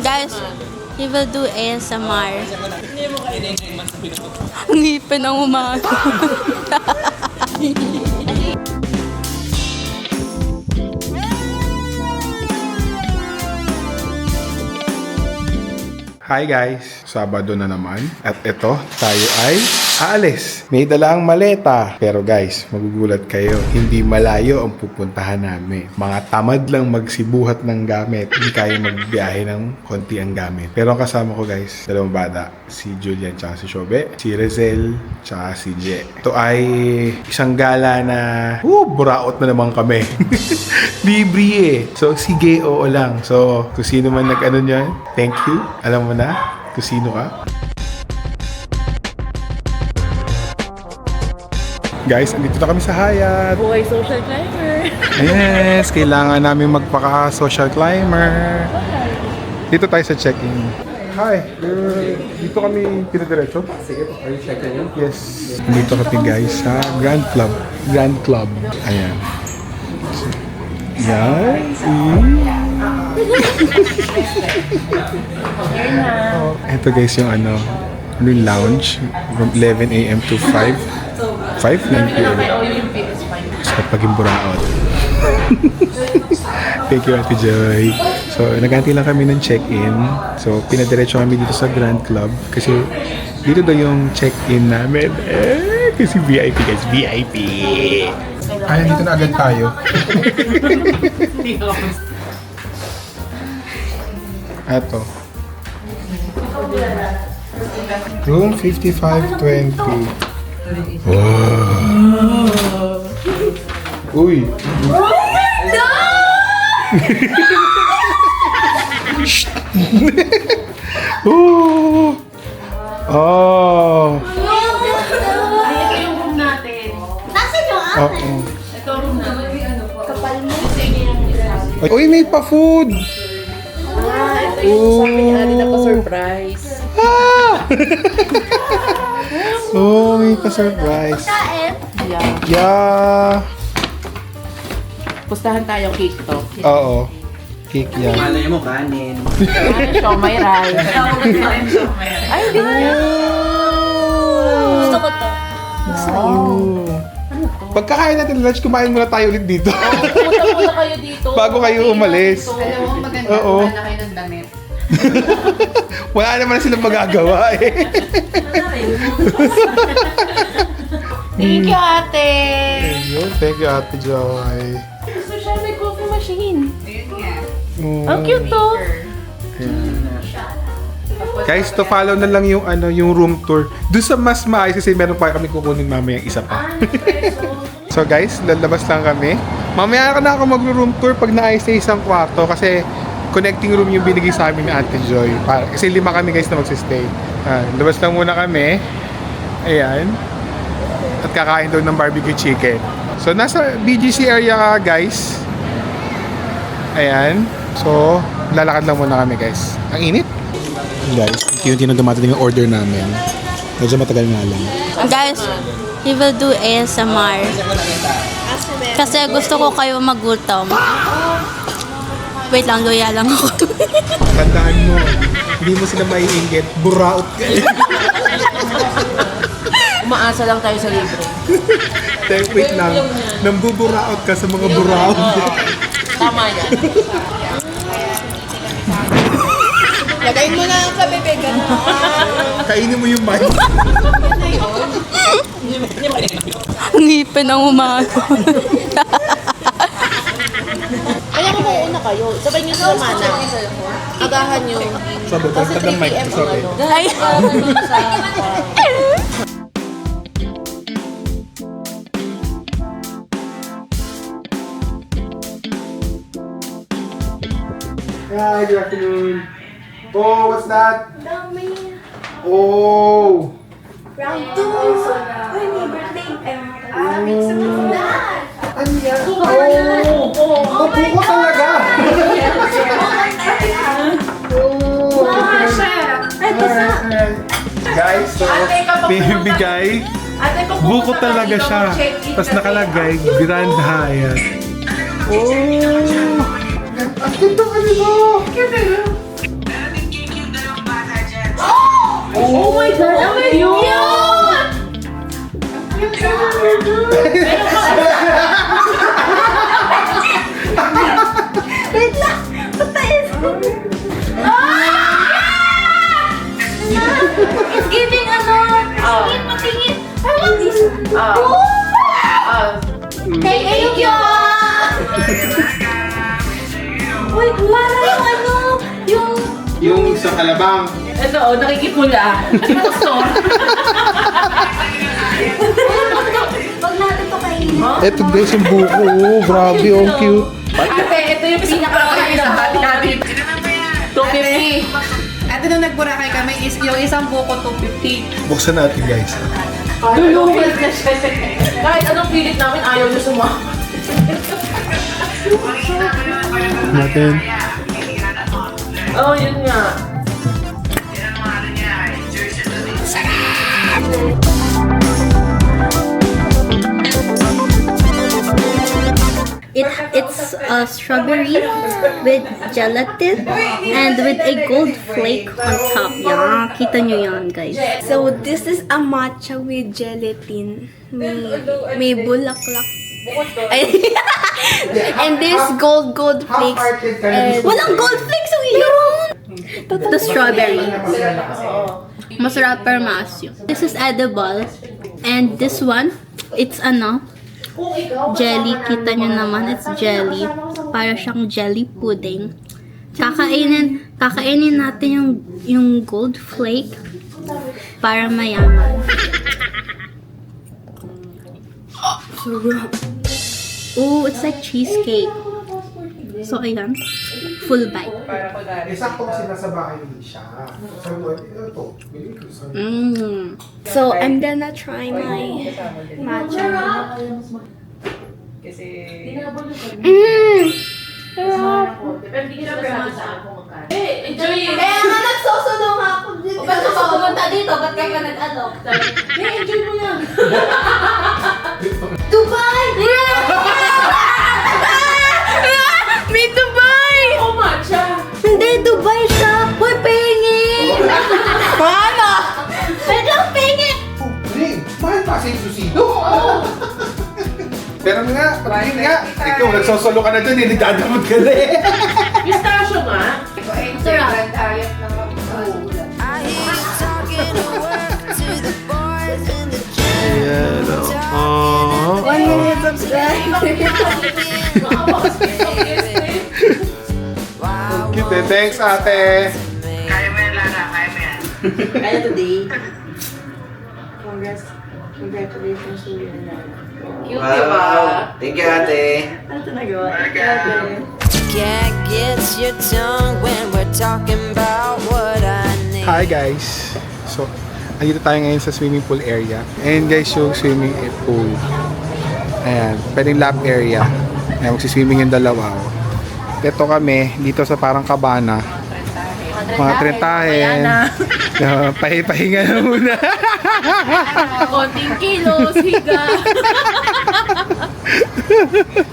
Guys, he will do ASMR. Ang ngipin ang umaga. Hi guys! Sabado na naman. At ito, tayo ay aalis. May dalang maleta. Pero guys, magugulat kayo. Hindi malayo ang pupuntahan namin. Mga tamad lang magsibuhat ng gamit. Hindi kaya magbiyahe ng konti ang gamit. Pero ang kasama ko guys, dalawang bata. Si Julian tsaka si Shobe. Si Rezel tsaka si Je. Ito ay isang gala na buraot na naman kami. Libre eh. So sige, oo lang. So kung sino man nag-ano niyan, thank you. Alam mo na kung sino ka. Guys, andito na kami sa Hyatt. Buhay social climber. Yes, kailangan namin magpaka-social climber. Dito tayo sa check-in. Hi, dito kami pinadiretso. Sige po, are you checking in? Yes. Dito kami guys sa Grand Club. Grand Club. Ayan. Yan. Ito guys yung yung lounge from 11 a.m. to 9 p.m. Sa Paghimburaot. Thank you, Ate Joy. So, nag-antay lang kami ng check-in. So, pinadiretso kami dito sa Grand Club kasi dito daw yung check-in namin. Kasi VIP guys, VIP. Ay, dito na agad tayo. Eto. Room 5520. Wow. Uy. Oh. Oh. Ito yung room natin. Oo. Ito room natin. Kapal mo. Kasi yung isa. Uy, may pa-food. Ito yung sabi ni Ali na pa-surprise. Ah! Oh, may pa-surprise. Yeah. Yeah. Pustahan tayo cake to. Oo. Cake yan. Malay mo, kanin. Ano siya, may rice. Ay, hindi niya. Gusto ko to. Oh. Pagkakain natin lunch, kumain muna tayo ulit dito. Pumunta muna kayo dito. Bago kayo umalis. Alam mo, maganda Oo. kuha na kayo ng damit. Wala naman na silang magagawa eh. Thank you, ate. Ayun, thank you, Ate Joy. Gusto siya, may coffee machine. Ayun nga. Ang cute to. Guys, to follow na lang yung yung room tour. Doon sa mas maayos kasi meron pa kami kukunin mamaya isa pa. So guys, lalabas lang kami. Mamaya na ako mag-room tour pag naayos sa isang kwarto kasi connecting room yung binigay sa amin ni Ate Joy. Kasi 5 kami guys na magsistay. Labas lang muna kami. Ayan. At kakain doon ng barbecue chicken. So nasa BGC area ka guys. Ayan. So lalakad lang muna kami guys. Ang init. Guys, unti-unti na dumatating yung order namin. Medyo matagal nga lang. Guys, he will do ASMR. Kasi gusto ko kayo magutom. Wait lang, luya lang ako. Tandaan mo, hindi mo sila maiinggit. Buraot ka. Umaasa lang tayo sa libre. Wait lang, nambuburaot ka sa mga buraot. Tama yan. Lagay mo na ang kabibigan mo. Kainin mo yung mic. Ang ngipin ang umaga. Kaya kung mauuna kayo, sabay niyo sa mana. Agahan niyo. Sabi, Kasi tagtag ng 3 mic. p.m. ang Sabi. ano. Ay. Hi, good afternoon. Oh, what's that? Oh. Round 2! Uy, may birthday! Ano yan? Oh, mabuko talaga. Guys, so, binibigay. Buko talaga siya. Tapos nakalagay, Grand Hyatt. Oh! Ang ganda ka nito! Wait lang! Patayin ko! It's giving ano! Patingin, patingin! I want this! Thank you! Wait, para yung ano? Yung sa kalabang. Ito, nakikipula. Store. Wag natin to kainin. Eto guys, yung buko. Oh, grabe, ang cute. Ate, ito yung pinaka-kain na hati natin. 250. Ate, nung nagburakay kami, yung isang buko 250. Buksan natin guys. Luluhit na siya. Kahit anong pilit namin, ayaw niya sumama. Natin. Oh, yun nga. It's a strawberry with gelatin and with a gold flake on top. Yan, kita nyo yan, guys. So, this is a matcha with gelatin. May bulaklak. Ay, and this gold flakes. And walang gold flakes! Ang yun! The strawberry. Masarap pero maasim. This is edible. And this one, it's ano, jelly. Kita nyo naman, it's jelly. Para siyang jelly pudding. Kakainin natin yung gold flake para mayaman. Oh, it's like cheesecake. So, ayan. Full bite. Sakto kasi nasa bahay siya. Sabi ko, ito, bilhin ko sa... so, I'm gonna try my matcha. Enjoy it. Kaya nga nagsusunod nga ako dito. Ba't ka pumunta dito? Ba't ka nag-ano? Enjoy mo yan. Dubai! May Dubai! Oh, matcha. Hindi, Dubai siya. Uy, pengi! Paano? Wait lang, pengi! Hindi, mahal pa sa susido. Pero nga, patingin nga. Ikaw, nagsosolo ka na dyan, nagdadamot ka na eh. Pistachio nga. Sarap. Ayan, oh. 1 minute subscribe. Cute eh. Thanks, ate. Kaya today. Congratulations to you. Cute, diba? Thank you, ate. Ano ito nagawa? Ate. Can't get your tongue when we're talking about what I need. Hi guys. So, andito tayo ngayon sa swimming pool area. And guys, yung swimming pool. Ayan, pwedeng lap area. Ayan, magsiswimming yung dalawa. Dito kami, dito sa parang kabana. Mga trentahin. Pahinga na muna. Konting kilos, higa.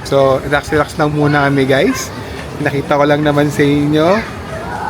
So, relax lang muna kami guys. Nakita ko lang naman sa inyo.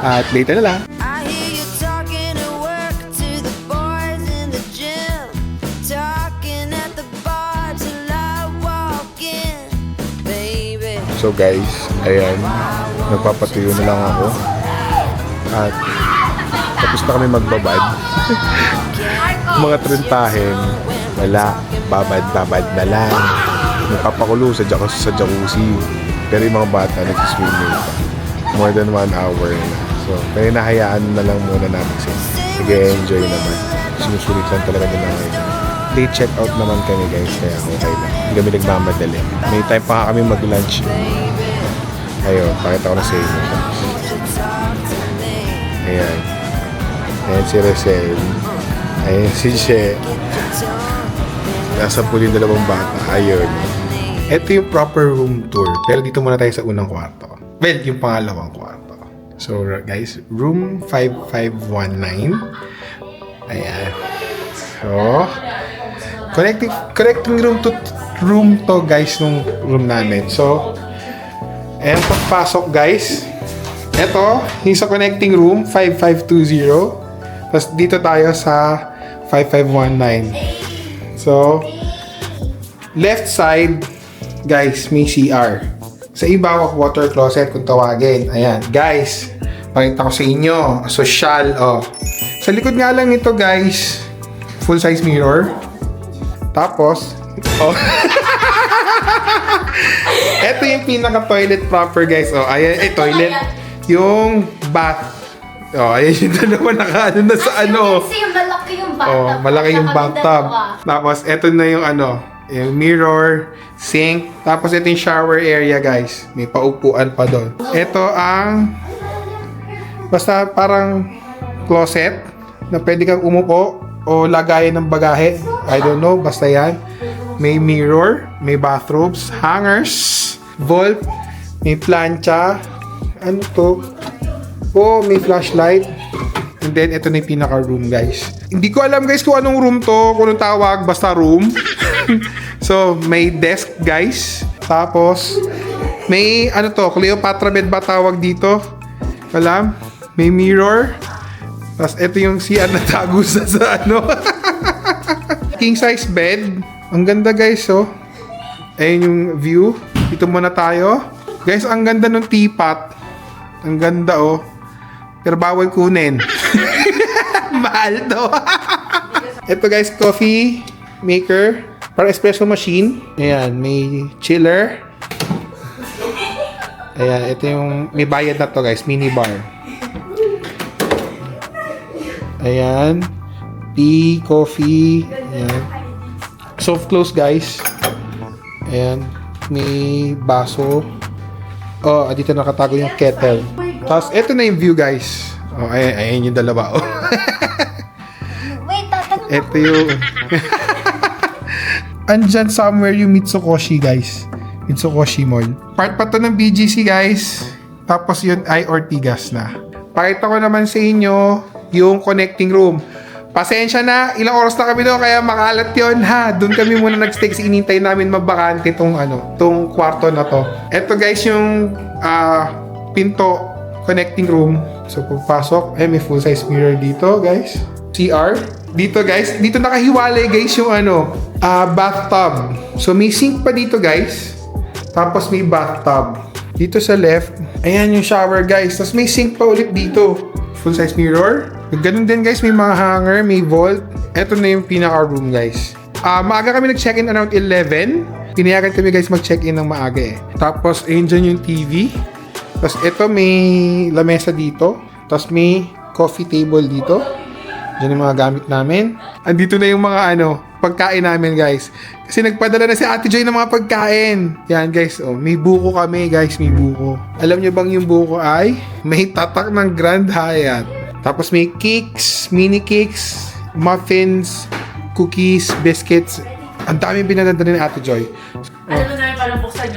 At later na lang. I hear you talking at work to the boys in the gym, talking at the bar till I walk in, baby. So guys, ayan. Nagpapatuyo na lang ako. At tapos na kami magbabad. Mga trentahin, wala. Babad na lang. Nagpapakulo sa jacuzzi. Pero yung mga bata nagsiswimming pa. More than 1 hour na. So, kaya nahayaan na lang muna namin sila. Nag-enjoy naman. Sinusulit lang talaga nila ngayon. Late check out naman kami guys, kaya okay lang. Hindi kami nagmamadali. May time pa kami mag-lunch. Ayun, pakita ko na sa inyo. Ayan. Ayan si Rosel. Ayan si She. Nasa pool yung dalawang bata. Ayun. Ito yung proper room tour. Pero dito muna tayo sa unang kwarto. Well, yung pangalawang kwarto. So guys, room 5519. Ayan. So, connecting room to guys nung room namin. So, ayan pagpasok guys. Ito, yung sa connecting room 5520. Tapos dito tayo sa 5519. So, left side, guys, may CR. Sa iba, water closet kung tawagin. Ayan, guys, pakita ko sa inyo. Social, oh. Sa likod nga lang nito, guys, full-size mirror. Tapos, oh. Ito yung pinaka-toilet proper, guys. Oh, ayan, toilet. Yung bath. Oh, ayan yung dalawa nakaano na sa ano. Kasi malaki yung bathtub. Oh, malaki yung bathtub. Tapos, ito na yung ano, yung mirror, sink. Tapos, ito yung shower area, guys. May paupuan pa doon. Ito ang, basta parang closet na pwede kang umupo o lagayan ng bagahe. I don't know, basta yan. May mirror, may bathrobes, hangers, vault, may plancha. Ano to? Oh, may flashlight. And then, ito na yung pinaka-room, guys. Hindi ko alam, guys, kung anong room to. Kung anong tawag, basta room. So, may desk, guys. Tapos, may, ano to, Cleopatra bed ba tawag dito? Alam? May mirror. Tapos, ito yung CR na tago sa ano. King size bed. Ang ganda, guys, oh. Ayun yung view. Dito muna tayo. Guys, ang ganda ng teapot. Ang ganda, oh. Pero bawal kunin. Mahal to. Ito, guys, coffee maker. Para espresso machine. Ayan, may chiller. Ayan, ito yung may bayad na to, guys. Mini bar. Ayan. Tea, coffee. Ayan. Soft close, guys. Ayan. May baso. Oh, dito nakatago yung kettle. Tapos, ito na yung view, guys. Oh, ayan yung dalawa. Oh. Wait, tatanong Ito yung... Andyan somewhere yung Mitsukoshi, guys. Mitsukoshi Mall. Part pa to ng BGC, guys. Tapos yun ay Ortigas na. Pakita ko naman sa inyo yung connecting room. Pasensya na, ilang oras na kami doon, kaya makalat yun, ha. Doon kami muna nag-stay kasi inintay namin mabakante tong kwarto na to. Ito, guys, yung pinto connecting room. So, pagpasok, may full-size mirror dito, guys. CR. Dito, guys, dito nakahiwalay, guys, yung bathtub. So, may sink pa dito, guys. Tapos, may bathtub. Dito sa left, ayan yung shower, guys. Tapos, may sink pa ulit dito. Full-size mirror. Ganun din, guys, may mga hanger, may vault. Ito na yung pinaka-room, guys. Maaga kami nag-check-in around 11. Pinayagan kami, guys, mag-check-in ng maaga eh. Tapos, ayun dyan yung TV. Tapos, ito may lamesa dito. Tapos, may coffee table dito. Diyan yung mga gamit namin. Andito na yung mga pagkain namin, guys. Kasi nagpadala na si Ate Joy ng mga pagkain. Yan, guys. Oh, may buko kami, guys. May buko. Alam nyo bang yung buko ay may tatak ng Grand Hyatt. Tapos may cakes, mini cakes, muffins, cookies, biscuits. Ang dami pinadala ni Ate Joy. Alam mo namin paano buksan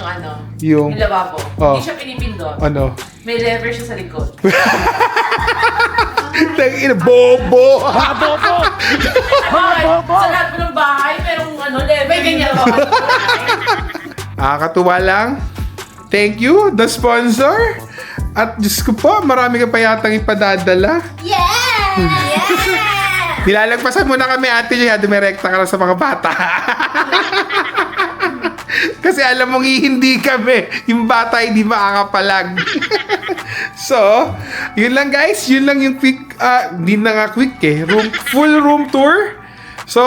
Yung yung lavabo. Oh. Hindi siya pinipindot. Ano? May lever siya sa likod. Tangina, bobo! Sa lahat po ng bahay, merong lever. May ganyan po. Katuwa lang. Thank you, the sponsor. At Diyos ko po, marami ka pa yatang ipadadala. Yeah! Nilalagpasan mo na kami, Ate Joy, dumirekta ka lang sa mga bata. Kasi alam mong hindi kami. Yung bata hindi makakapalag. So, yun lang, guys. Yun lang yung quick, hindi na nga quick eh. Full room tour. So,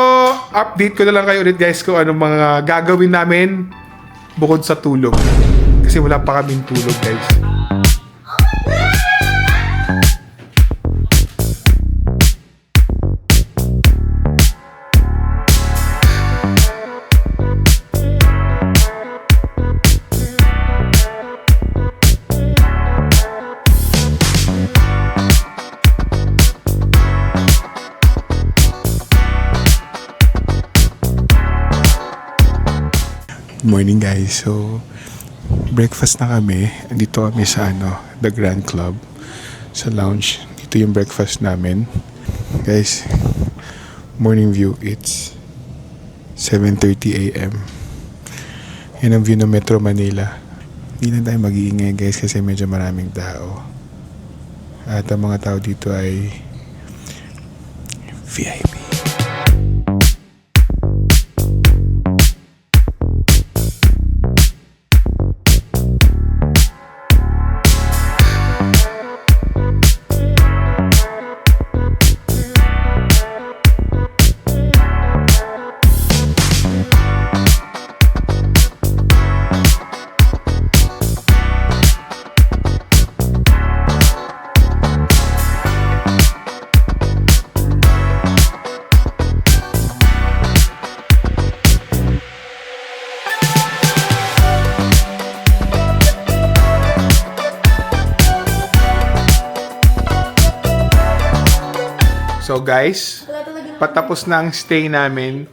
update ko na lang kayo ulit, guys, kung anong mga gagawin namin bukod sa tulog. Kasi wala pa kaming tulog, guys. Morning, guys. So, breakfast na kami. Dito kami sa The Grand Club. Sa lounge. Dito yung breakfast namin. Guys, morning view. It's 7:30 a.m. Yan ang view ng Metro Manila. Hindi na tayo mag-iingay, guys, kasi medyo maraming tao. At ang mga tao dito ay VIP. So guys, patapos na ang stay namin.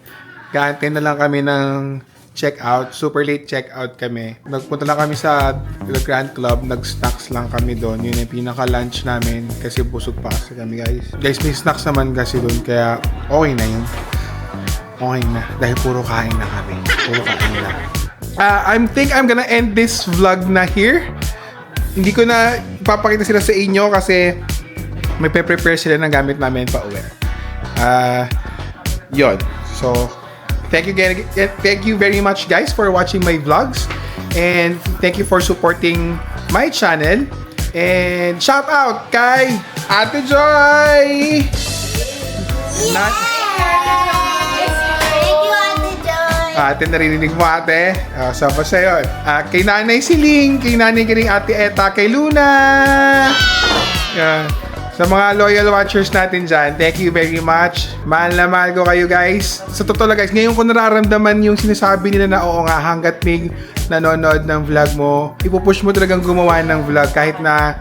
Gaantay na lang kami ng check-out. Super late check-out kami. Nagpunta lang kami sa The Grand Club. Nag-snacks lang kami doon. Yun yung pinaka-lunch namin. Kasi busog pa kasi kami guys. Guys, may snacks naman kasi doon. Kaya okay na yun. Okay na. Dahil puro kain na kami. Puro kain na. I think I'm gonna end this vlog na here. Hindi ko na ipapakita sila sa inyo kasi may prepare sila ng gamit namin pa uwi. Yun. So, thank you very much guys for watching my vlogs. And thank you for supporting my channel. And shout out kay Ate Joy! Ate, narinig mo ate. So, basta yun. Kay Nanay Siling, kay Nanay Galing, Ate Eta, kay Luna. Yan. Sa mga loyal watchers natin dyan, thank you very much. Mahal na mahal ko kayo guys. Sa totoo lang guys, ngayon ko nararamdaman yung sinasabi nila na oo nga, hanggat may nanonood ng vlog mo, ipupush mo talagang gumawa ng vlog kahit na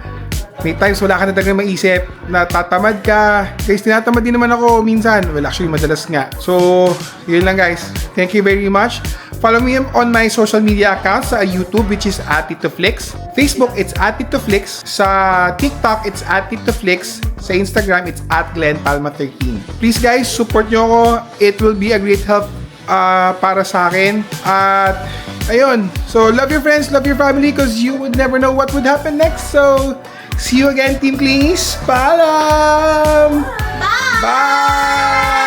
may times wala ka na talagang maisip, natatamad ka. Guys, tinatamad din naman ako minsan. Well, actually, madalas nga. So, yun lang guys. Thank you very much. Follow me on my social media accounts sa YouTube, which is @TitoFlix. Facebook, it's @TitoFlix. Sa TikTok, it's @TitoFlix. Sa Instagram, it's @GlennPalma13. Please guys, support nyo ako. It will be a great help para sa akin. At, ayun. So, love your friends, love your family, because you would never know what would happen next. So, see you again, Team Clingies. Paalam! Bye! Bye!